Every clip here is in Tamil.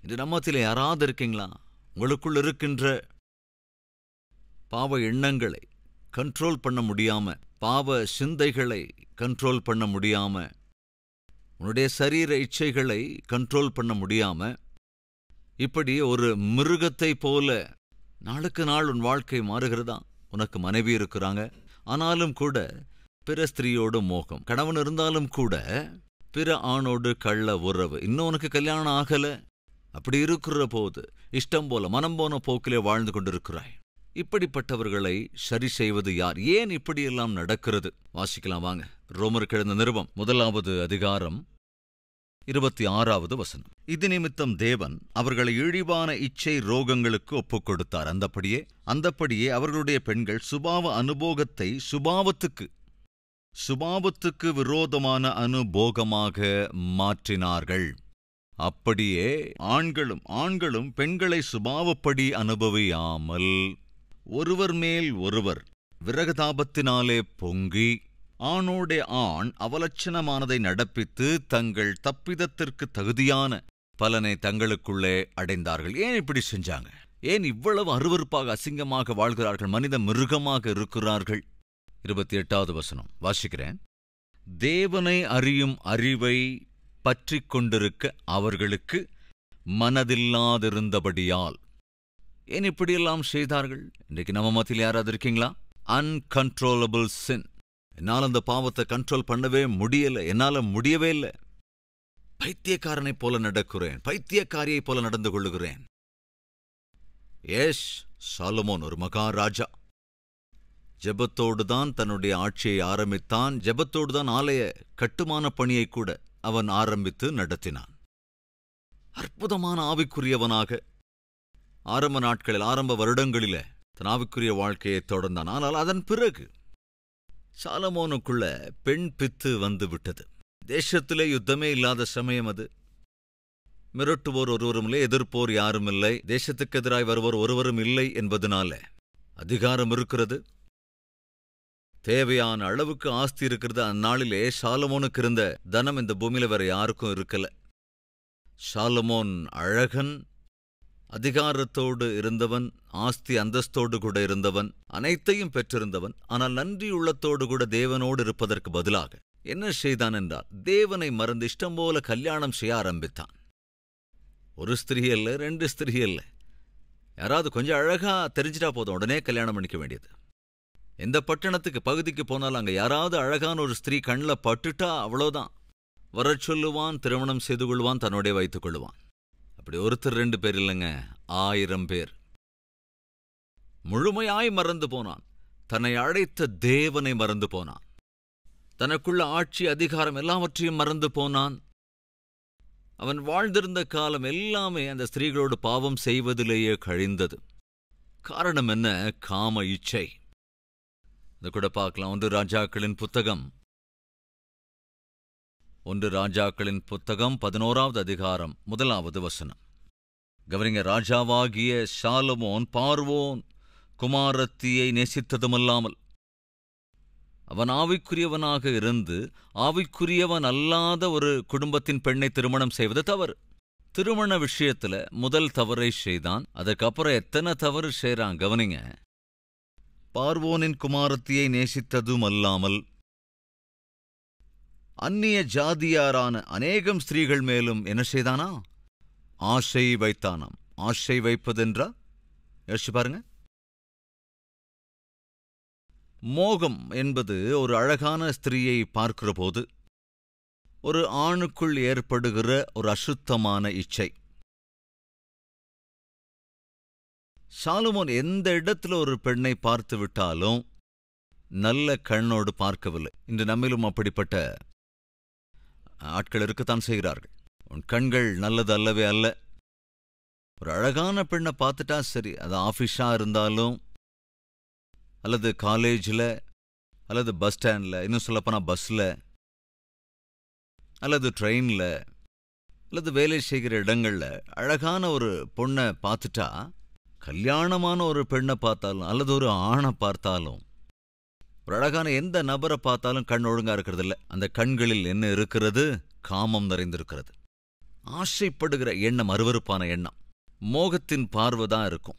இன்று நம்மத்திலே யாராவது இருக்கீங்களா? உங்களுக்குள் இருக்கின்ற பாவ எண்ணங்களை கண்ட்ரோல் பண்ண முடியாம, பாவ சிந்தைகளை கண்ட்ரோல் பண்ண முடியாம, உன்னுடைய சரீர இச்சைகளை கண்ட்ரோல் பண்ண முடியாம, இப்படி ஒரு மிருகத்தை போல நாளுக்கு நாள் உன் வாழ்க்கை மாறுகிறதா? உனக்கு மனைவி இருக்கிறாங்க, ஆனாலும் கூட பிற ஸ்திரீயோடு மோகம். கணவன் இருந்தாலும் கூட பிற ஆணோடு கள்ள உறவு. இன்னும் உனக்கு கல்யாணம் ஆகல. அப்படி இருக்கிற போது இஷ்டம் போல மனம் போன போக்கிலே வாழ்ந்து கொண்டிருக்கிறாய். இப்படிப்பட்டவர்களை சரி செய்வது யார்? ஏன் இப்படியெல்லாம் நடக்கிறது? வாசிக்கலாம் வாங்க. ரோமருக்கு எழுதின நிருபம் 1வது அதிகாரம் 26வது வசனம். இது நிமித்தம் தேவன் அவர்களை இழிவான இச்சை ரோகங்களுக்கு ஒப்புக் கொடுத்தார். அந்தப்படியே அவர்களுடைய பெண்கள் சுபாவ அனுபோகத்தை சுபாவத்துக்கு விரோதமான அனுபோகமாக மாற்றினார்கள். அப்படியே ஆண்களும் பெண்களை சுபாவப்படி அனுபவியாமல் ஒருவர் மேல் ஒருவர் விரகதாபத்தினாலே பொங்கி ஆணோடே ஆண் அவலட்சணமானதை நடப்பித்து தங்கள் தப்பிதத்திற்கு தகுதியான பலனை தங்களுக்குள்ளே அடைந்தார்கள். ஏன் இப்படி செஞ்சாங்க? ஏன் இவ்வளவு அருவருப்பாக அசிங்கமாக வாழ்கிறார்கள்? மனித மிருகமாக இருக்கிறார்கள். 28வது வசனம் வாசிக்கிறேன். தேவனை அறியும் அறிவை பற்றி கொண்டிருக்க அவர்களுக்கு மனதில்லாதிருந்தபடியால். ஏன் இப்படியெல்லாம் செய்தார்கள்? இன்றைக்கு நம்ம மத்தியில் யாராவது இருக்கீங்களா? அன்கண்ட்ரோலபிள் சின். என்னால் அந்த பாவத்தை கண்ட்ரோல் பண்ணவே முடியல, என்னால முடியவே இல்லை. பைத்தியக்காரனைப் போல நடக்கிறேன், பைத்தியக்காரியைப் போல நடந்து கொள்ளுகிறேன். சாலமோன் ஒரு மகாராஜா. ஜெபத்தோடுதான் தன்னுடைய ஆட்சியை ஆரம்பித்தான். ஜெபத்தோடுதான் ஆலய கட்டுமான பணியை கூட அவன் ஆரம்பித்து நடத்தினான். அற்புதமான ஆவிக்குரியவனாக ஆரம்ப நாட்களில், ஆரம்ப வருடங்களிலே தன் ஆவிக்குரிய வாழ்க்கையை தொடர்ந்தான். ஆனால் அதன் பிறகு சாலமோனுக்குள்ள பெண் பித்து வந்து விட்டது. தேசத்திலே யுத்தமே இல்லாத சமயம் அது. மிரட்டுவோர் ஒருவரும் இல்லை, எதிர்ப்போர் யாரும் இல்லை, தேசத்துக்கு எதிராய் வருவோர் ஒருவரும் இல்லை என்பதனால அதிகாரம் இருக்கிறது, தேவையான அளவுக்கு ஆஸ்தி இருக்கிறது. அந்நாளிலே சாலமோனுக்கு இருந்த தனம் இந்த பூமியில வேற யாருக்கும் இருக்கல. சாலமோன் அழகன், அதிகாரத்தோடு இருந்தவன், ஆஸ்தி அந்தஸ்தோடு கூட இருந்தவன், அனைத்தையும் பெற்றிருந்தவன். ஆனால் நன்றியுள்ளத்தோடு கூட தேவனோடு இருப்பதற்கு பதிலாக என்ன செய்தான் என்றால், தேவனை மறந்து இஷ்டம் போல கல்யாணம் செய்ய ஆரம்பித்தான். ஒரு ஸ்திரீ அல்ல, 2 ஸ்திரீ அல்ல. யாராவது கொஞ்சம் அழகா தெரிஞ்சிட்டா போதும், உடனே கல்யாணம் பண்ணிக்க வேண்டியது. எந்த பட்டணத்துக்கு பகுதிக்கு போனாலும் அங்க யாராவது அழகான ஒரு ஸ்திரீ கண்ணில் பட்டுட்டா அவ்வளோதான், வரச் சொல்லுவான், திருமணம் செய்து கொள்வான், தன்னோடைய வைத்துக் கொள்வான். அப்படி ஒருத்தர் 2 பேர் இல்லைங்க, 1000 பேர். முழுமையாய் மறந்து போனான். தன்னை அழைத்த தேவனை மறந்து போனான். தனக்குள்ள ஆட்சி அதிகாரம் எல்லாவற்றையும் மறந்து போனான். அவன் வாழ்ந்திருந்த காலம் எல்லாமே அந்த ஸ்திரீகளோடு பாவம் செய்வதிலேயே கழிந்தது. காரணம் என்ன? காம இச்சை. இது கூட பார்க்கலாம். 1 ராஜாக்களின் புத்தகம் 11வது அதிகாரம் 1வது வசனம். கவனிங்க. ராஜாவாகிய சாலமோன் பார்வோன் குமாரத்தியை நேசித்ததுமல்லாமல் அவன் ஆவிக்குரியவனாக இருந்து ஆவிக்குரியவன் அல்லாத ஒரு குடும்பத்தின் பெண்ணை திருமணம் செய்வது தவறு. திருமண விஷயத்துல முதல் தவறை செய்தான். அதுக்கப்புறம் எத்தனை தவறு செய்றான் கவனிங்க. பார்வோனின் குமாரத்தியை நேசித்ததும் அல்லாமல் அந்நிய ஜாதியாரான அநேகம் ஸ்திரீகள் மேலும் என்ன செய்தானா? ஆசை வைத்தானாம். ஆசை வைப்பதென்றா யோசிச்சு பாருங்க. மோகம் என்பது ஒரு அழகான ஸ்திரீயை பார்க்கிற போது ஒரு ஆணுக்குள் ஏற்படுகிற ஒரு அசுத்தமான இச்சை. சாலமோன் எந்த இடத்துல ஒரு பெண்ணை பார்த்து விட்டாலும் நல்ல கண்ணோடு பார்க்கவில்லை. இன்று நம்மிலும் அப்படிப்பட்ட ஆட்கள் இருக்கத்தான் செய்கிறார்கள். உன் கண்கள் நல்லது அல்லவே அல்ல. ஒரு அழகான பெண்ணை பார்த்துட்டா சரி, அது ஆஃபீஸா இருந்தாலும் அல்லது காலேஜில் அல்லது பஸ் ஸ்டாண்டில், இன்னும் சொல்லப்போனால் பஸ்ஸில் அல்லது ட்ரெயினில் அல்லது வேலை செய்கிற இடங்களில் அழகான ஒரு பொண்ணை பார்த்துட்டா, கல்யாணமான ஒரு பெண்ணை பார்த்தாலும் அல்லது ஒரு ஆணை பார்த்தாலும், ஒரு அழகான எந்த நபரை பார்த்தாலும் கண் ஒழுங்கா இருக்கிறதில்ல. அந்த கண்களில் என்ன இருக்கிறது? காமம் நிறைந்திருக்கிறது. ஆசைப்படுகிற எண்ணம் அருவருப்பான எண்ணம். மோகத்தின் பார்வைதான் இருக்கும்.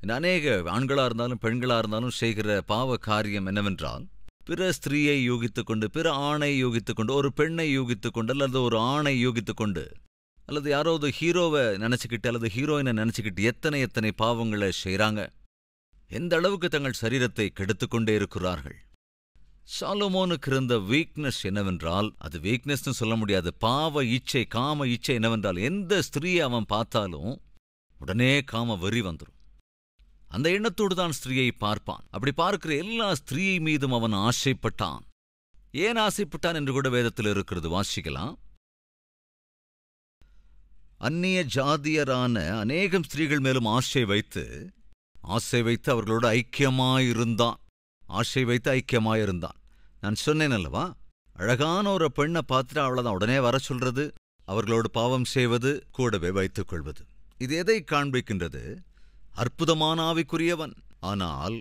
இந்த அநேக ஆண்களா இருந்தாலும் பெண்களா இருந்தாலும் செய்கிற பாவ காரியம் என்னவென்றால், பிற ஸ்திரீயை யூகித்துக் கொண்டு, பிற ஆணை யூகித்துக் கொண்டு, ஒரு பெண்ணை யூகித்துக் கொண்டு, அல்லது ஒரு ஆணை யூகித்துக் கொண்டு, அல்லது யாராவது ஹீரோவை நினைச்சுக்கிட்டு அல்லது ஹீரோயினை நினைச்சுக்கிட்டு எத்தனை பாவங்களை செய்கிறாங்க. எந்த அளவுக்கு தங்கள் சரீரத்தை கெடுத்துக்கொண்டே இருக்கிறார்கள். சாலமோனுக்கு இருந்த வீக்னஸ் என்னவென்றால், அது வீக்னஸ்னு சொல்ல முடியாது, பாவ இச்சை, காம இச்சை என்னவென்றால், எந்த ஸ்திரீயை அவன் பார்த்தாலும் உடனே காம வெறி வந்துடும். அந்த எண்ணத்தோடு தான் ஸ்திரீயை பார்ப்பான். அப்படி பார்க்கிற எல்லா ஸ்திரீயை மீதும் அவன் ஆசைப்பட்டான். ஏன் ஆசைப்பட்டான் என்று கூட வேதத்தில் இருக்கிறது, வாசிக்கலாம். அந்நிய ஜாதியரான அநேகம் ஸ்திரீகள் மேலும் ஆசை வைத்து அவர்களோடு ஐக்கியமாயிருந்தான். ஆசை வைத்து ஐக்கியமாயிருந்தான். நான் சொன்னேன் அல்லவா, அழகான ஒரு பெண்ணை பார்த்துட்டு அவ்வளவுதான் உடனே வர சொல்றது, அவர்களோடு பாவம் செய்வது, கூடவே வைத்துக் கொள்வது. இது எதை காண்பிக்கின்றது? அற்புதமான ஆவிக்குரியவன், ஆனால்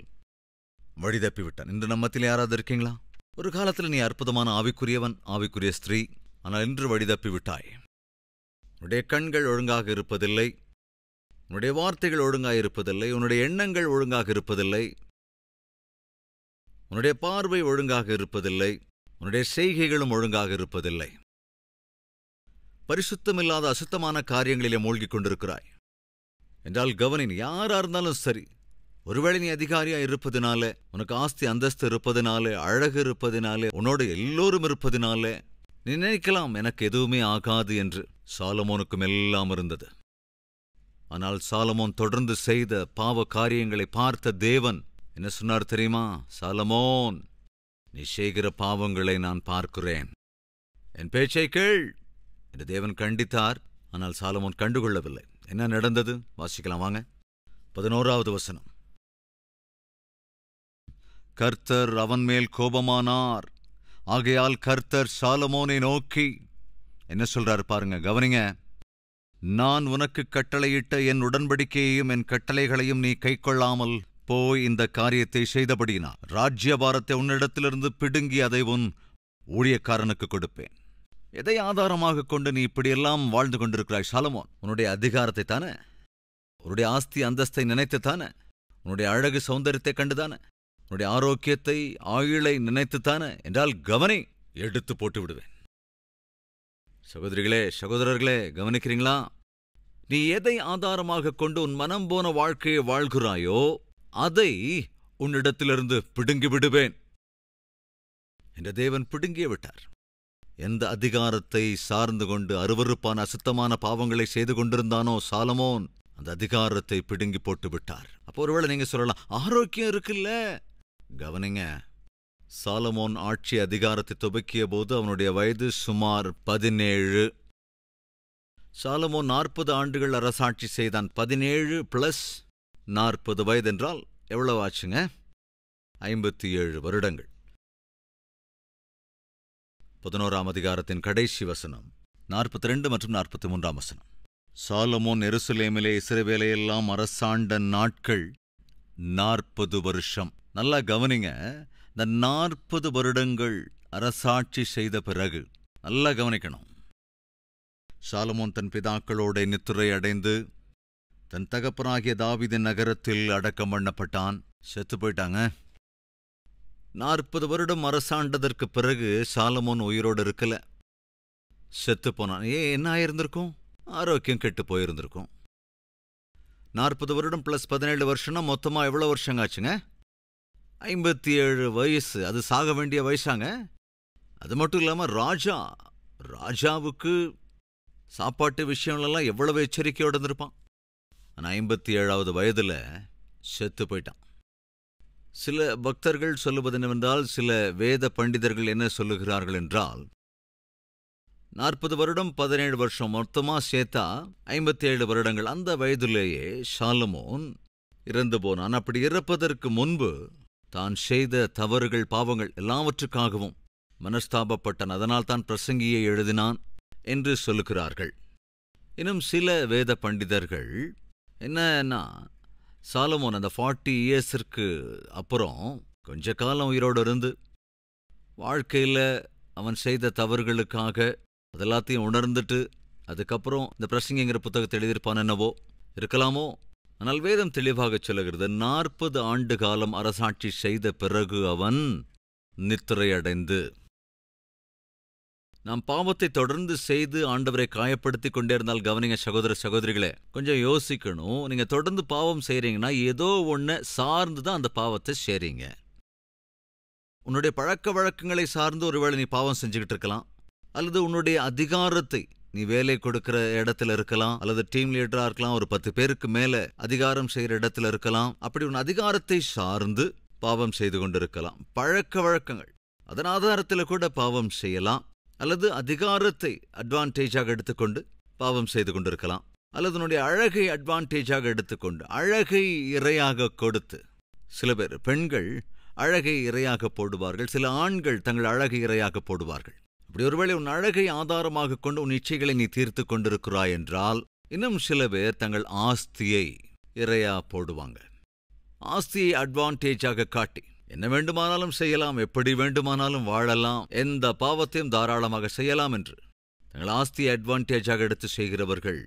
வழிதப்பிவிட்டான். இன்று நம்மத்தில் யாராவது இருக்கீங்களா? ஒரு காலத்தில் நீ அற்புதமான ஆவிக்குரியவன், ஆவிக்குரிய ஸ்திரீ, ஆனால் இன்று வழிதப்பிவிட்டாய். உன்னுடைய கண்கள் ஒழுங்காக இருப்பதில்லை, உன்னுடைய வார்த்தைகள் ஒழுங்காக இருப்பதில்லை, உன்னுடைய எண்ணங்கள் ஒழுங்காக இருப்பதில்லை, உன்னுடைய பார்வை ஒழுங்காக இருப்பதில்லை, உன்னுடைய செய்கைகளும் ஒழுங்காக இருப்பதில்லை. பரிசுத்தமில்லாத அசுத்தமான காரியங்களிலே மூழ்கிக் கொண்டிருக்கிறாய் என்றால் கவனின். யாரா இருந்தாலும் சரி, ஒருவேளை நீ அதிகாரியா இருப்பதினாலே, உனக்கு ஆஸ்தி அந்தஸ்து இருப்பதினாலே, அழகு இருப்பதினாலே, உன்னோடு எல்லோரும் இருப்பதினாலே நீ நினைக்கலாம் எனக்கு எதுவுமே ஆகாது என்று. சாலமோனுக்கும் எல்லாம் இருந்தது. ஆனால் சாலமோன் தொடர்ந்து செய்த பாவ காரியங்களை பார்த்த தேவன் என்ன சொன்னார் தெரியுமா? சாலமோன், நீ செய்கிற பாவங்களை நான் பார்க்கிறேன், என் பேச்சை கேள் என்று தேவன் கண்டித்தார். ஆனால் சாலமோன் கண்டுகொள்ளவில்லை. என்ன நடந்தது? வாசிக்கலாம் வாங்க. 11வது வசனம். கர்த்தர் அவன் மேல் கோபமானார். ஆகையால் கர்த்தர் சாலமோனை நோக்கி என்ன சொல்றாரு பாருங்க, கவனிங்க. நான் உனக்கு கட்டளையிட்ட என் உடன்படிக்கையையும் என் கட்டளைகளையும் நீ கைக்கொள்ளாமல் போய் இந்த காரியத்தை செய்தபடியினால் ராஜ்யபாரத்தை உன்னிடத்திலிருந்து பிடுங்கி அதை உன் ஊழியக்காரனுக்கு கொடுப்பேன். எதை ஆதாரமாக கொண்டு நீ இப்படியெல்லாம் வாழ்ந்து கொண்டிருக்கிறாய் சாலமோன்? உன்னுடைய அதிகாரத்தை தானே, உன்னுடைய ஆஸ்தி அந்தஸ்தை நினைத்துத்தானே, உன்னுடைய அழகு சௌந்தரியத்தை கண்டுதானே, உன்னுடைய ஆரோக்கியத்தை ஆயுளை நினைத்துத்தானே? என்றால் கவனி, எடுத்து போட்டு விடுவேன். சகோதரிகளே, சகோதரர்களே, கவனிக்கிறீங்களா? நீ எதை ஆதாரமாக கொண்டு உன் மனம் போன வாழ்க்கையை வாழ்கிறாயோ அதை உன்னிடத்திலிருந்து பிடுங்கி விடுவேன் என்ற தேவன் பிடுங்கியே விட்டார். எந்த அதிகாரத்தை சார்ந்து கொண்டு அருவருப்பான அசுத்தமான பாவங்களை செய்து கொண்டிருந்தானோ சாலமோன், அந்த அதிகாரத்தை பிடுங்கி போட்டு விட்டார். அப்போ ஒருவேளை நீங்க சொல்லலாம், ஆரோக்கியம் இருக்குல்ல. கவனிங்க, சாலமோன் ஆட்சி அதிகாரத்தை துவக்கிய போது அவனுடைய வயது சுமார் 17. சாலமோன் 40 ஆண்டுகள் அரசாட்சி செய்தான். 17 + 40 வயது என்றால் எவ்வளவு ஆச்சுங்க? 57 வருடங்கள். 11ஆம் அதிகாரத்தின் கடைசி வசனம் 42 மற்றும் 43ஆம் வசனம். சாலமோன் எருசலேமிலே இஸ்ரவேலையெல்லாம் அரசாண்ட நாட்கள் 40 வருஷம். நல்லா கவனிங்க, இந்த 40 வருடங்கள் அரசாட்சி செய்த பிறகு நல்லா கவனிக்கணும். சாலமோன் தன் பிதாக்களோட நித்திரை அடைந்து தன் தகப்பனாகிய தாவீதின் நகரத்தில் அடக்கம் பண்ணப்பட்டான். செத்து போயிட்டாங்க. 40 வருடம் அரசாண்டதற்கு பிறகு சாலமோன் உயிரோடு இருக்கல, செத்து போனான். என்ன ஆயிருந்திருக்கும்? ஆரோக்கியம் கெட்டு போயிருந்திருக்கும். 40 வருடம் + 17 வருஷம்னா மொத்தமா எவ்வளவு வருஷங்க ஆச்சுங்க? 57 வயசு. அது சாக வேண்டிய வயசாங்க. அது மட்டும் இல்லாம ராஜாவுக்கு சாப்பாட்டு விஷயம்லாம் எவ்வளவு எச்சரிக்கையோடு இருந்திருப்பான். ஆனா 57வது வயதுல செத்து போயிட்டான். சில பக்தர்கள் சொல்லுவது என்னவென்றால், சில வேத பண்டிதர்கள் என்ன சொல்லுகிறார்கள் என்றால், 40 வருடம் 17 வருஷம் மொத்தமா சேர்த்தா 57 வருடங்கள். அந்த வயதிலேயே சாலமோன் இறந்து போனான். அப்படி இறப்பதற்கு முன்பு தான் செய்த தவறுகள், பாவங்கள் எல்லாவற்றுக்காகவும் மனஸ்தாபப்பட்டான். அதனால் தான் பிரசங்கியை எழுதினான் என்று சொல்லுகிறார்கள். இன்னும் சில வேத பண்டிதர்கள் என்னன்னா, சாலமோன் அந்த 40 இயர்ஸிற்கு அப்புறம் கொஞ்ச காலம் உயிரோடு இருந்து வாழ்க்கையில் அவன் செய்த தவறுகளுக்காக அதெல்லாத்தையும் உணர்ந்துட்டு அதுக்கப்புறம் இந்த பிரசங்கிங்கிற புத்தகத்தை எழுதியிருப்பான் என்னவோ இருக்கலாமோ. ஆனால் வேதம் தெளிவாகச் சொல்லுகிறது, 40 ஆண்டு காலம் அரசாட்சி செய்த பிறகு அவன் நித்திரையடைந்து. நாம் பாவத்தை தொடர்ந்து செய்து ஆண்டவரை காயப்படுத்தி கொண்டே இருந்தால், கவனிங்க சகோதர சகோதரிகளே, கொஞ்சம் யோசிக்கணும். நீங்க தொடர்ந்து பாவம் செய்றீங்கன்னா ஏதோ ஒன்றை சார்ந்து தான் அந்த பாவத்தை செய்றீங்க. உன்னுடைய பழக்க வழக்கங்களை சார்ந்து ஒருவேளை நீ பாவம் செஞ்சுக்கிட்டு இருக்கலாம், அல்லது உன்னுடைய அதிகாரத்தை, நீ வேலை கொடுக்கிற இடத்துல இருக்கலாம், அல்லது டீம் லீடரா இருக்கலாம், ஒரு 10 பேருக்கு மேல அதிகாரம் செய்யற இடத்துல இருக்கலாம். அப்படி உன் அதிகாரத்தை சார்ந்து பாவம் செய்து கொண்டிருக்கலாம். பழக்க வழக்கங்கள் அதன் ஆதாரத்தில் கூட பாவம் செய்யலாம், அல்லது அதிகாரத்தை அட்வான்டேஜாக எடுத்துக்கொண்டு பாவம் செய்து கொண்டிருக்கலாம், அல்லது உன்னுடைய அழகை அட்வான்டேஜாக எடுத்துக்கொண்டு அழகை இரையாக கொடுத்து. சில பேர் பெண்கள் அழகை இரையாக போடுவார்கள், சில ஆண்கள் தங்கள் அழகை இரையாக போடுவார்கள். அப்படி ஒருவேளை உன் அழகை ஆதாரமாக கொண்டு உன் இச்சைகளை நீ தீர்த்து கொண்டிருக்கிறாய் என்றால், இன்னும் சில பேர் தங்கள் ஆஸ்தியை இரையா போடுவாங்க. ஆஸ்தியை அட்வான்டேஜாக காட்டி என்ன வேண்டுமானாலும் செய்யலாம், எப்படி வேண்டுமானாலும் வாழலாம், எந்த பாவத்தையும் தாராளமாக செய்யலாம் என்று தங்கள் ஆஸ்தியை அட்வான்டேஜாக எடுத்து செய்கிறவர்கள்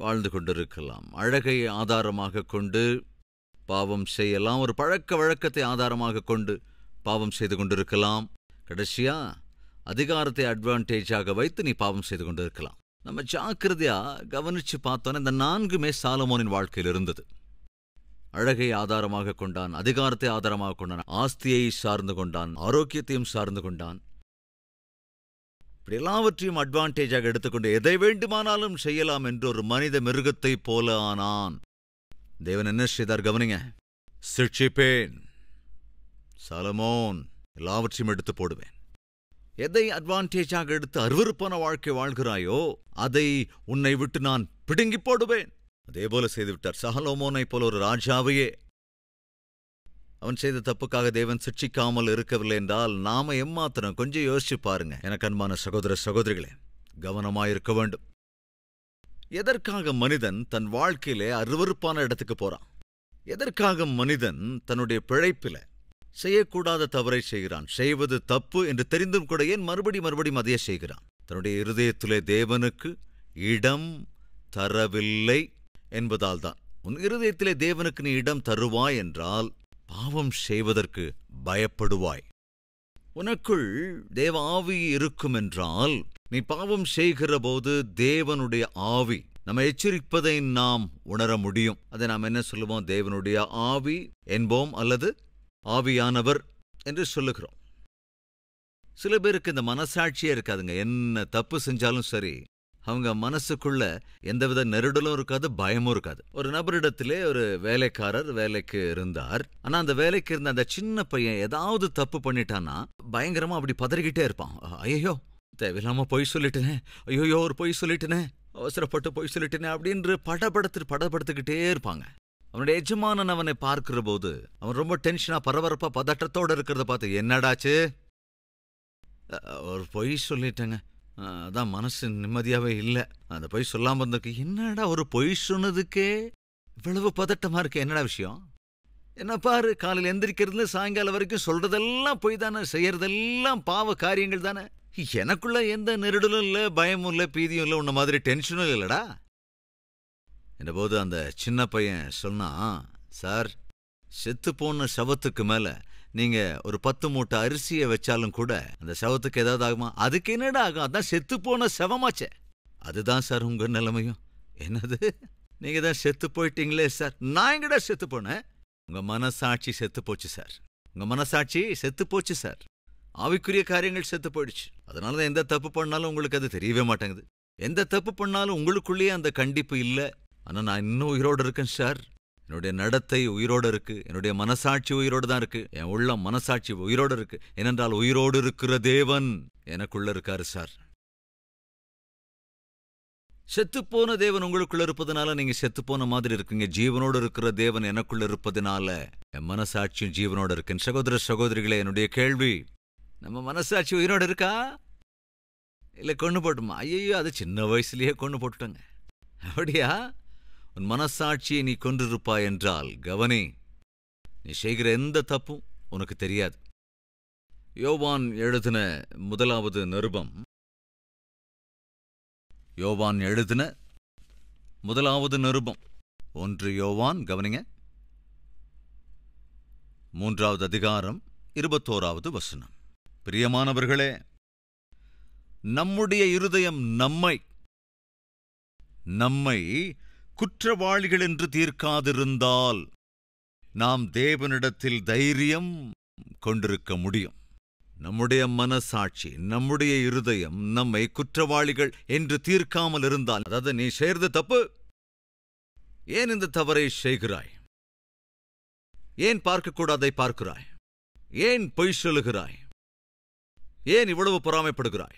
வாழ்ந்து கொண்டிருக்கலாம். அழகை ஆதாரமாக கொண்டு பாவம் செய்யலாம், ஒரு பழக்க வழக்கத்தை ஆதாரமாக கொண்டு பாவம் செய்து கொண்டிருக்கலாம். கடைசியா அதிகாரத்தை அட்வான்டேஜாக வைத்து நீ பாவம் செய்து கொண்டிருக்கலாம். நம்ம ஜாக்கிரதையா கவனிச்சு பார்த்தோன்னா இந்த 4மே சாலமோனின் வாழ்க்கையில் இருந்தது. அழகை ஆதாரமாக கொண்டான், அதிகாரத்தை ஆதாரமாக கொண்டான், ஆஸ்தியை சார்ந்து கொண்டான், ஆரோக்கியத்தையும் சார்ந்து கொண்டான். இப்படி எல்லாவற்றையும் அட்வான்டேஜாக எடுத்துக்கொண்டு எதை வேண்டுமானாலும் செய்யலாம் என்று ஒரு மனித மிருகத்தை போல ஆனான். தேவன் என்ன செய்தார் கவனிங்க. சிட்சிப்பேன் சாலமோன், எல்லாவற்றையும் எடுத்து போடுவேன். எதை அட்வான்டேஜாக எடுத்து அருவருப்பான வாழ்க்கை வாழ்கிறாயோ அதை உன்னை விட்டு நான் பிடுங்கி போடுவேன். அதேபோல செய்துவிட்டார். சாலமோனை போல ஒரு ராஜாவையே அவன் செய்த தப்புக்காக தேவன் சிட்சிக்காமல் இருக்கவில்லை என்றால் நாம எம்மாத்திரம் கொஞ்சம் யோசிச்சு பாருங்க. எனக்கு அன்பான சகோதர சகோதரிகளே, கவனமாயிருக்க வேண்டும். எதற்காக மனிதன் தன் வாழ்க்கையிலே அருவருப்பான இடத்துக்கு போறான்? எதற்காக மனிதன் தன்னுடைய பிழைப்பில செய்யக்கூடாத தவறை செய்கிறான்? செய்வது தப்பு என்று தெரிந்தும் கூட ஏன் மறுபடியும் அதையே செய்கிறான்? தன்னுடைய இருதயத்திலே தேவனுக்கு இடம் தரவில்லை என்பதால் தான். உன் இருதயத்திலே தேவனுக்கு நீ இடம் தருவாய் என்றால் பாவம் செய்வதற்கு பயப்படுவாய். உனக்குள் தேவ ஆவி இருக்கும் என்றால் நீ பாவம் செய்கிற போது தேவனுடைய ஆவி நம்ம எச்சரிப்பதை நாம் உணர முடியும். அதை நாம் என்ன சொல்லுவோம்? தேவனுடைய ஆவி என்போம், அல்லது ஆவியானவர் என்று சொல்லுகிறோம். சில பேருக்கு இந்த மனசாட்சியே இருக்காதுங்க. என்ன தப்பு செஞ்சாலும் சரி, அவங்க மனசுக்குள்ள எந்தவித நெருடலும் இருக்காது, பயமும் இருக்காது. ஒரு நபரிடத்திலே ஒரு வேலைக்காரர் வேலைக்கு இருந்தார். ஆனா அந்த வேலைக்கு இருந்த அந்த சின்ன பையன் ஏதாவது தப்பு பண்ணிட்டான்னா பயங்கரமா அப்படி பதறிக்கிட்டே இருப்பான். ஐயோ தேவையில்லாம பொய் சொல்லிட்டேனே, ஐயோ ஒரு பொய் சொல்லிட்டேனே, அவசரப்பட்டு பொய் சொல்லிட்டேனே அப்படின்னு படப்படுத்திக்கிட்டே இருப்பாங்க. அவனுடைய எஜமானன் அவனை பார்க்கிற போது அவன் ரொம்ப டென்ஷனா பரபரப்பா பதட்டத்தோடு இருக்கிறத பார்த்து, என்னடாச்சு? ஒரு பொய் சொல்லிட்டேங்க, அதான் மனசு நிம்மதியாவே இல்லை, அந்த பொய் சொல்லாம இருந்திருக்கு. என்னடா ஒரு பொய் சொன்னதுக்கே இவ்வளவு பதட்டமா இருக்கு, என்னடா விஷயம்? என்ன பாரு, காலையில் எந்திரிக்கிறதுல சாயங்காலம் வரைக்கும் சொல்றதெல்லாம் பொய் தானே, செய்யறதெல்லாம் பாவ காரியங்கள் தானே. எனக்குள்ள எந்த நெருடலும் இல்லை, பயமும் இல்லை, பீதியும் இல்லை, உன்ன மாதிரி டென்ஷனும் இல்லடா. என்ற போது அந்த சின்ன பையன் சொன்னா, சார், செத்து போன சவத்துக்கு மேல நீங்க ஒரு 10 மூட்டை அரிசியை வச்சாலும் கூட அந்த சவத்துக்கு ஏதாவது ஆகுமா? அதுக்கு என்னடா ஆகும்? அதான் செத்து போன சவமாச்சே. அதுதான் சார் உங்க நிலைமையும். என்னது, நீங்க தான் செத்து போயிட்டீங்களே சார்? நான் எங்கடா செத்து போனேன்? உங்க மனசாட்சி செத்து போச்சு சார். உங்க மனசாட்சி செத்து போச்சு சார். ஆவிக்குரிய காரியங்கள் செத்து போயிடுச்சு. அதனாலதான் எந்த தப்பு பண்ணாலும் உங்களுக்கு அது தெரியவே மாட்டேங்குது. எந்த தப்பு பண்ணாலும் உங்களுக்குள்ளேயே அந்த கண்டிப்பு இல்லை. ஆனா நான் இன்னும் உயிரோடு இருக்கேன் சார். என்னுடைய நடத்தை உயிரோடு இருக்கு, என்னுடைய மனசாட்சி உயிரோடு தான் இருக்கு, என் உள்ளம் மனசாட்சி உயிரோடு இருக்கு. ஏனென்றால் உயிரோடு இருக்கிற தேவன் எனக்குள்ள இருக்காரு சார். செத்துப்போன தேவன் உங்களுக்குள்ள இருப்பதனால நீங்க செத்துப்போன மாதிரி இருக்குங்க. ஜீவனோடு இருக்கிற தேவன் எனக்குள்ள இருப்பதனால என் மனசாட்சியும் ஜீவனோடு இருக்கு. சகோதர சகோதரிகளே, என்னுடைய கேள்வி, நம்ம மனசாட்சி உயிரோடு இருக்கா இல்ல கொண்டு போட்டுமா? ஐயோ, அது சின்ன வயசுலயே கொண்டு போட்டுட்டோங்க. அப்படியா? உன் மனசாட்சியை நீ கொன்றிருப்பாய் என்றால் கவனி, நீ செய்கிற எந்த தப்பும் உனக்கு தெரியாது. யோவான் எழுதின 1வது நிருபம் யோவான் எழுதின முதலாவது நிருபம் 1 யோவான், கவனிங்க, 3வது அதிகாரம் 21வது வசனம். பிரியமானவர்களே, நம்முடைய இருதயம் நம்மை குற்றவாளிகள் என்று தீர்க்காதிருந்தால் நாம் தேவனிடத்தில் தைரியம் கொண்டிருக்க முடியும். நம்முடைய மனசாட்சி, நம்முடைய இருதயம் நம்மை குற்றவாளிகள் என்று தீர்க்காமல் இருந்தால், அதாவது நீ செய்றது தப்பு, ஏன் இந்த தவறை செய்கிறாய், ஏன் பார்க்கக்கூடாதை பார்க்கிறாய், ஏன் பொய் சொல்லுகிறாய், ஏன் இவ்வளவு பொறாமைப்படுகிறாய்,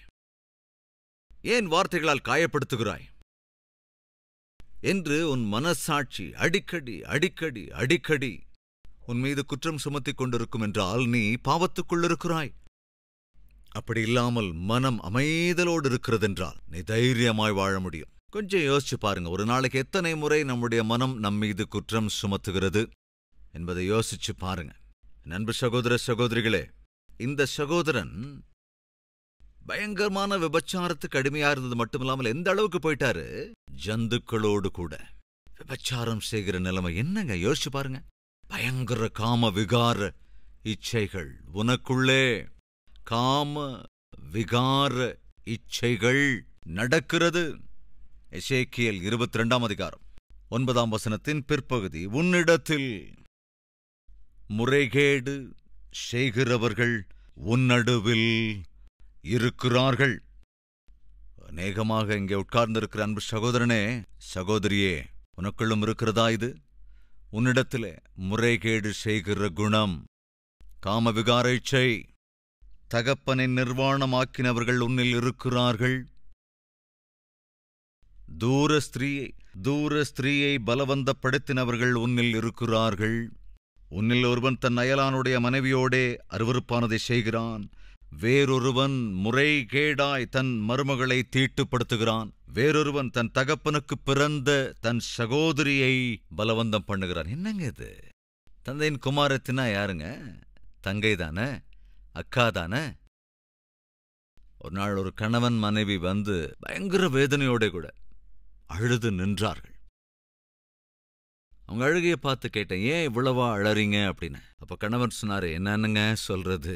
ஏன் வார்த்தைகளால் காயப்படுத்துகிறாய் என்று உன் மனசாட்சி அடிக்கடி அடிக்கடி அடிக்கடி உன் மீது குற்றம் சுமத்திக் கொண்டிருக்கும் என்றால் நீ பாவத்துக்குள்ளிருக்கிறாய். அப்படி இல்லாமல் மனம் அமைதலோடு இருக்கிறதென்றால் நீ தைரியமாய் வாழ முடியும். கொஞ்சம் யோசிச்சு பாருங்க, ஒரு நாளைக்கு எத்தனை முறை நம்முடைய மனம் நம்மீது குற்றம் சுமத்துகிறது என்பதை யோசிச்சு பாருங்க. நண்பு சகோதர சகோதரிகளே, இந்த சகோதரன் பயங்கரமான விபச்சாரத்துக்கு அடிமையா இருந்தது மட்டுமில்லாமல் எந்த அளவுக்கு போயிட்டாரு, ஜந்துக்களோடு கூட விபச்சாரம் செய்கிற நிலைமை. என்னங்க யோசிச்சு பாருங்க. பயங்கர காம விகார இச்சைகள் உனக்குள்ளே, காம விகார இச்சைகள் நடக்கிறது. எசேக்கியேல் 22ஆம் அதிகாரம் 9ஆம் வசனத்தின் பிற்பகுதி, உன்னிடத்தில் முறைகேடு செய்கிறவர்கள் உன் நடுவில் இருக்கிறார்கள். அநேகமாக இங்கே உட்கார்ந்திருக்கிற அன்பு சகோதரனே, சகோதரியே, உனக்குள்ளும் இருக்கிறதா இது? உன்னிடத்திலே முறைகேடு செய்கிற குணம், காமவிகார இச்சை, தகப்பனை நிர்வாணமாக்கினவர்கள் உன்னில் இருக்கிறார்கள். தூர ஸ்திரீயை பலவந்தப்படுத்தினவர்கள் உன்னில் இருக்கிறார்கள். உன்னில் ஒருவன் தன் அயலானுடைய மனைவியோடே அருவருப்பானதை செய்கிறான். வேறொருவன் முறைகேடாய் தன் மருமகளை தீட்டுப்படுத்துகிறான். வேறொருவன் தன் தகப்பனுக்கு பிறந்த தன் சகோதரியை பலவந்தம் பண்ணுகிறான். என்னங்க இது? தந்தையின் குமாரத்தினா யாருங்க? தங்கை தானே, அக்கா தானே. ஒரு நாள் ஒரு கணவன் மனைவி வந்து பயங்கர வேதனையோட கூட அழுது நின்றார்கள். அவங்க அழுகையை பார்த்து கேட்டேன், ஏன் இவ்வளவா அழறீங்க அப்படின்னு. அப்ப கணவன் சொன்னாரு, என்னன்னுங்க சொல்றது,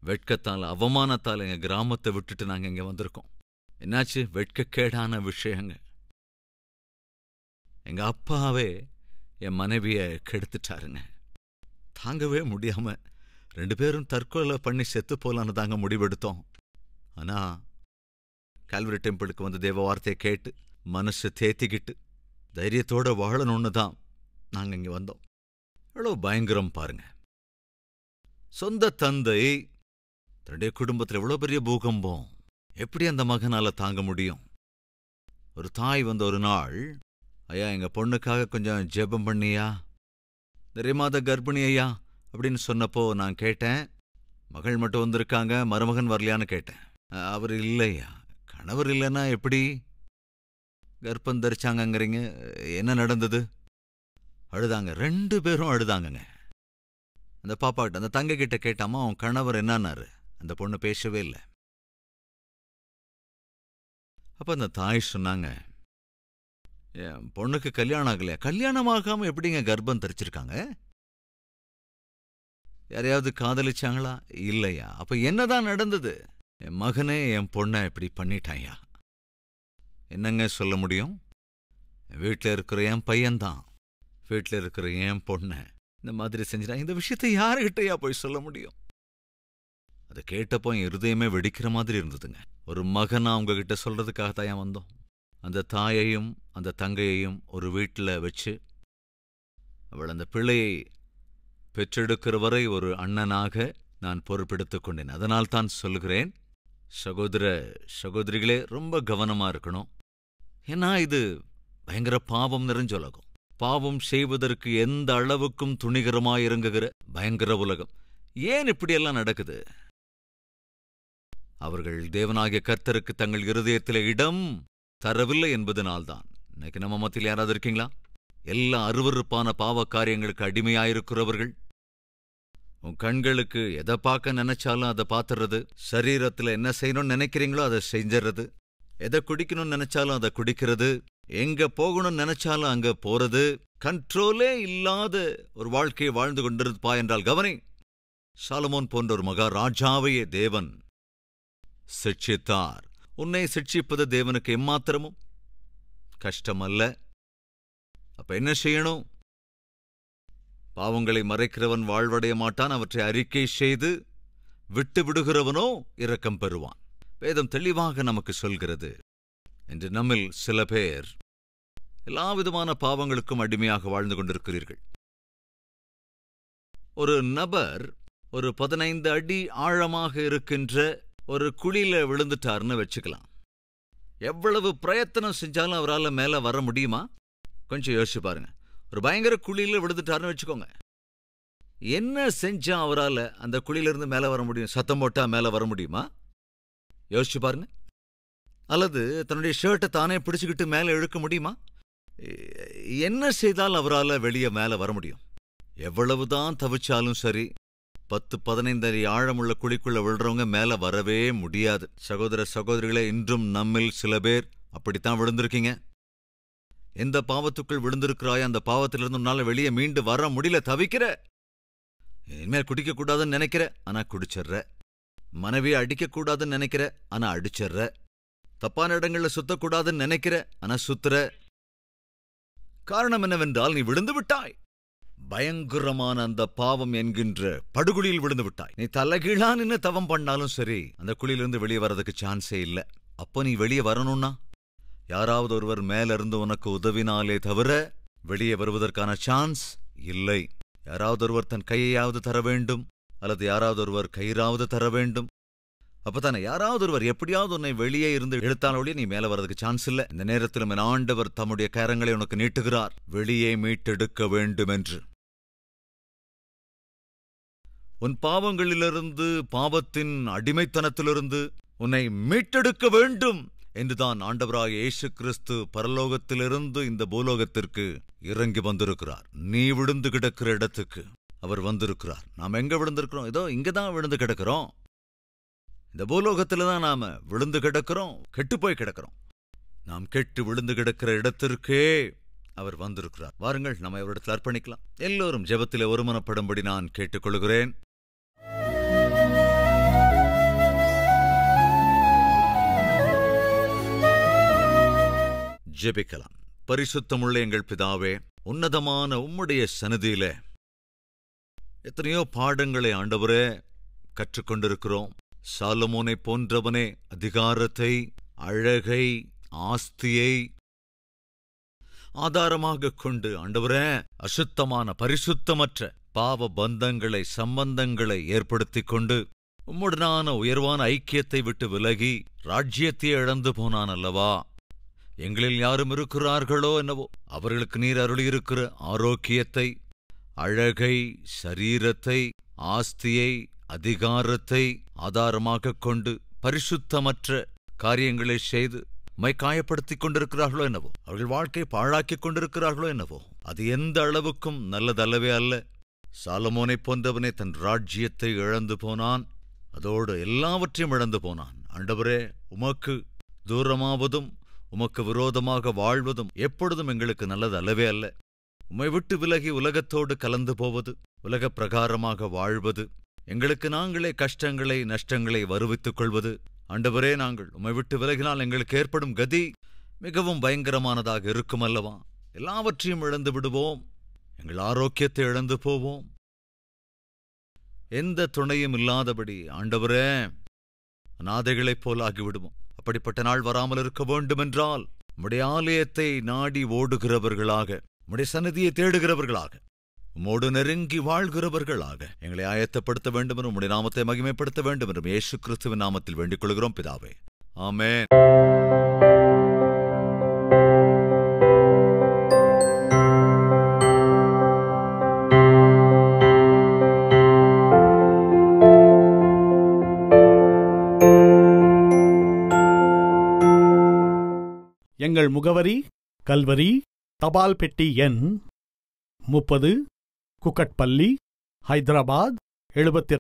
வெட்கத்தால் அவமானத்தால் எங்க கிராமத்தை விட்டுட்டு நாங்க இங்க வந்திருக்கோம். என்னாச்சு? வெட்கக்கேடான விஷயங்க. எங்க அப்பாவே என் மனைவிய கெடுத்துட்டாருங்க. தாங்கவே முடியாம 2 பேரும் தற்கொலை பண்ணி செத்து போலான்னு தாங்க முடிவெடுத்தோம். ஆனா கால்வரி டெம்பிளுக்கு வந்து தேவ வார்த்தையை கேட்டு மனசு தேத்திக்கிட்டு தைரியத்தோட வாழணும்னு தான் நாங்க இங்க வந்தோம். எவ்வளவு பயங்கரம் பாருங்க. சொந்த தந்தை, தன்னுடைய குடும்பத்தில் எவ்வளவு பெரிய பூகம்பம், எப்படி அந்த மகனால தாங்க முடியும்? ஒரு தாய் வந்து ஒரு நாள், ஐயா எங்க பொண்ணுக்காக கொஞ்சம் ஜெபம் பண்ணியா, நிறைமாத கர்ப்பிணி ஐயா அப்படின்னு சொன்னப்போ நான் கேட்டேன், மகள் மட்டும் வந்திருக்காங்க, மருமகன் வரலையான்னு கேட்டேன். அவர் இல்லையா. கணவர் இல்லைன்னா எப்படி கர்ப்பம் தரிச்சாங்கங்கிறீங்க? என்ன நடந்தது? அழுதாங்க. 2 பேரும் அழுதாங்கங்க. அந்த பாப்பாக்கிட்ட, அந்த தங்கை கிட்ட கேட்டாமா, அவன் கணவர் என்னன்னாரு. அந்த பொண்ணு பேசவே இல்லை. அப்ப அந்த தாய் சொன்னாங்க, என் பொண்ணுக்கு கல்யாணம் ஆகலையா? கல்யாணம் ஆகாம எப்படிங்க கர்ப்பம் தரிச்சிருக்காங்க? யாரையாவது காதலிச்சாங்களா? இல்லையா. அப்ப என்னதான் நடந்தது? என் மகனே என் பொண்ணை இப்படி பண்ணிட்டாயா. என்னங்க சொல்ல முடியும்? வீட்டில் இருக்கிற என் பையன்தான், வீட்டில் இருக்கிற என் பொண்ணை இந்த மாதிரி செஞ்சுட்டா. இந்த விஷயத்தை யாருகிட்டயா போய் சொல்ல முடியும்? அதை கேட்டப்போ என் இருதயமே வெடிக்கிற மாதிரி இருந்ததுங்க. ஒரு மகனா உங்ககிட்ட சொல்றதுக்காகத்தான் ஏன் வந்தோம். அந்த தாயையும் அந்த தங்கையையும் ஒரு வீட்டில் வச்சு அவள் அந்த பிள்ளையை பெற்றெடுக்கிற வரை ஒரு அண்ணனாக நான் பொறுப்பெடுத்துக் கொண்டேன். அதனால் தான் சொல்லுகிறேன், சகோதர சகோதரிகளே, ரொம்ப கவனமா இருக்கணும். ஏன்னா இது பயங்கர பாவம் நிறைஞ்ச உலகம். பாவம் செய்வதற்கு எந்த அளவுக்கும் துணிகரமாய் இறங்குகிற பயங்கர உலகம். ஏன் இப்படியெல்லாம் நடக்குது? அவர்கள் தேவனாகிய கர்த்தருக்கு தங்கள் இருதயத்திலே இடம் தரவில்லை என்பதனால்தான். இன்னைக்கு நம்ம மத்தியில் யாராவது இருக்கீங்களா? எல்லா அருவருப்பான பாவ காரியங்களுக்கு அடிமையாயிருக்கிறவர்கள். உன் கண்களுக்கு எதை பார்க்க நினைச்சாலும் அதை பார்த்துறது, சரீரத்தில் என்ன செய்யணும்னு நினைக்கிறீங்களோ அதை செஞ்சிடறது, எதை குடிக்கணும்னு நினைச்சாலும் அதை குடிக்கிறது, எங்க போகணும்னு நினைச்சாலும் அங்க போறது, கண்ட்ரோலே இல்லாத ஒரு வாழ்க்கையை வாழ்ந்து கொண்டிருப்பா என்றால் கவனி, சாலமோன் போன்ற ஒரு மகாராஜாவையே தேவன் சிட்சித்தார். உன்னை சிட்சிப்பது தேவனுக்கு எம்மாத்திரமும் கஷ்டமல்ல. அப்ப என்ன செய்யணும்? பாவங்களை மறைக்கிறவன் வாழ்வடைய மாட்டான், அவற்றை அறிக்கை செய்து விட்டு விடுகிறவனோ இரக்கம் பெறுவான். வேதம் தெளிவாக நமக்கு சொல்கிறது. இன்று நம்மில் சில பேர் எல்லாவிதமான பாவங்களுக்கும் அடிமையாக வாழ்ந்து கொண்டிருக்கிறீர்கள். ஒரு நபர் ஒரு 15 அடி ஆழமாக இருக்கின்ற ஒரு குழியில விழுந்துட்டார்னு வச்சுக்கலாம். எவ்வளவு பிரயத்தனம் செஞ்சாலும் அவரால் மேல வர முடியுமா? கொஞ்சம் யோசிச்சு பாருங்க. ஒரு பயங்கர குழியில விழுந்துட்டார்னு வச்சுக்கோங்க. என்ன செஞ்சா அவரால் அந்த குழியிலிருந்து மேல வர முடியும்? சத்தம் போட்டா மேல வர முடியுமா? யோசிச்சு பாருங்க. அல்லது தன்னுடைய ஷர்ட்டை தானே பிடிச்சுக்கிட்டு மேல இழுக்க முடியுமா? என்ன செய்தால் அவரால் வெளியே மேல வர முடியும்? எவ்வளவுதான் தவிச்சாலும் சரி, 10-15 அடி ஆழமுள்ள குழிக்குள்ள விழுறவங்க மேல வரவே முடியாது. சகோதர சகோதரிகளே, இன்றும் நம்மில் சில பேர் அப்படித்தான் விழுந்திருக்கீங்க. எந்த பாவத்துக்குள் விழுந்திருக்கிறாய், அந்த பாவத்திலிருந்து உன்னால வெளியே மீண்டு வர முடியல, தவிக்கிற. இனிமேல் குடிக்கக்கூடாதுன்னு நினைக்கிற, ஆனா குடிச்சிடுற. மனைவியை அடிக்கக்கூடாதுன்னு நினைக்கிற, ஆனா அடிச்சிடுற. தப்பான இடங்கள்ல சுத்தக்கூடாதுன்னு நினைக்கிற, ஆனா சுத்துற. காரணம் என்னவென்றால், நீ விழுந்து விட்டாய். பயங்கரமான அந்த பாவம் என்கின்ற படுகுழியில் விழுந்து விட்டாய். நீ தலைகீழா நின்னு தவம் பண்ணாலும் சரி, அந்த குழியிலிருந்து வெளியே வர்றதுக்கு சான்ஸே இல்லை. அப்ப நீ வெளியே வரணும்னா யாராவது ஒருவர் மேலிருந்து உனக்கு உதவினாலே தவிர வெளியே வருவதற்கான சான்ஸ் இல்லை. யாராவது ஒருவர் தன் கையையாவது தர வேண்டும், அல்லது யாராவது ஒருவர் கயிறாவது தர வேண்டும். அப்பதானே யாராவது ஒருவர் எப்படியாவது உன்னை வெளியே இருந்து இழுத்தாலோடைய நீ மேல வர்றதுக்கு சான்ஸ் இல்லை. இந்த நேரத்திலும் என் ஆண்டவர் தம்முடைய கரங்களை உனக்கு நீட்டுகிறார், வெளியே மீட்டெடுக்க வேண்டும் என்று. உன் பாவங்களிலிருந்து, பாவத்தின் அடிமைத்தனத்திலிருந்து உன்னை மீட்டெடுக்க வேண்டும் என்றுதான் ஆண்டவராகிய இயேசு கிறிஸ்து பரலோகத்திலிருந்து இந்த பூலோகத்திற்கு இறங்கி வந்திருக்கிறார். நீ விழுந்து கிடக்கிற இடத்துக்கு அவர் வந்திருக்கிறார். நாம் எங்க விழுந்திருக்கிறோம்? ஏதோ இங்கதான் விழுந்து கிடக்கிறோம். இந்த பூலோகத்தில்தான் நாம விழுந்து கிடக்கிறோம், கெட்டு போய் கிடக்கிறோம். நாம் கெட்டு விழுந்து கிடக்கிற இடத்திற்கே அவர் வந்திருக்கிறார். வாருங்கள், நம்ம அவரிடத்தில் அர்ப்பணிக்கலாம். எல்லோரும் ஜெபத்திலே ஒருமனப்படும்படி நான் கேட்டுக்கொள்கிறேன். ஜெபிக்கலாம். பரிசுத்தமுள்ள எங்கள் பிதாவே, உன்னதமான உம்முடைய சந்நிதியிலே எத்தனையோ பாடங்களை ஆண்டவரே கற்றுக்கொண்டிருக்கிறோம். சாலமோனை போன்றவனே அதிகாரத்தை, அழகை, ஆஸ்தியை ஆதாரமாக கொண்டு ஆண்டவரே அசுத்தமான, பரிசுத்தமற்ற பாவ பந்தங்களை, சம்பந்தங்களை ஏற்படுத்திக் கொண்டு உம்முடனான உயர்வான ஐக்கியத்தை விட்டு விலகி ராஜ்யத்தை இழந்து போனான் அல்லவா? எங்களில் யாரும் இருக்கிறார்களோ என்னவோ அவர்களுக்கு நீர் அருளியிருக்கிற ஆரோக்கியத்தை, அழகை, சரீரத்தை, ஆஸ்தியை, அதிகாரத்தை ஆதாரமாக கொண்டு பரிசுத்தமற்ற காரியங்களை செய்து மை காயப்படுத்திக் கொண்டிருக்கிறார்களோ என்னவோ, அவர்கள் வாழ்க்கையை பாழாக்கிக் கொண்டிருக்கிறார்களோ என்னவோ, அது எந்த அளவுக்கும் நல்லதல்லவே அல்ல. சாலமோனைப் போன்றவனே தன் ராஜ்யத்தை இழந்து போனான், அதோடு எல்லாவற்றையும் இழந்து போனான். ஆண்டவரே, உமக்கு தூரமாவதும் உமக்கு விரோதமாக வாழ்வதும் எப்பொழுதும் எங்களுக்கு நல்லது அல்லவே அல்ல. உம்மை விட்டு விலகி உலகத்தோடு கலந்து போவது, உலக பிரகாரமாக வாழ்வது, எங்களுக்கு நாங்களே கஷ்டங்களை, நஷ்டங்களை வருவித்துக் கொள்வது. ஆண்டவரே, நாங்கள் உம்மை விட்டு விலகினால் எங்களுக்கு ஏற்படும் கதி மிகவும் பயங்கரமானதாக இருக்கும் அல்லவா? எல்லாவற்றையும் இழந்து விடுவோம், எங்கள் ஆரோக்கியத்தை இழந்து போவோம். எந்த துணையும் இல்லாதபடி ஆண்டவரே அநாதைகளைப் போல் ஆகிவிடுவோம். அப்படிப்பட்ட நாள் வராமல் இருக்க வேண்டுமென்றால் உம்முடைய ஆலயத்தை நாடி ஓடுகிறவர்களாக, உம்முடைய சந்நிதியை தேடுகிறவர்களாக, உம்மோடு நெருங்கி வாழ்கிறவர்களாக எங்களை ஆயத்தப்படுத்த வேண்டும் என்றும் உம்முடைய நாமத்தை மகிமைப்படுத்த வேண்டும் என்றும் இயேசு கிறிஸ்துவின் நாமத்தில் வேண்டிக் கொள்கிறோம் பிதாவே, ஆமென். எங்கள் முகவரி: கல்வரி, தபால் பெட்டி எண் 30, குக்கட்பள்ளி, ஹைதராபாத் 72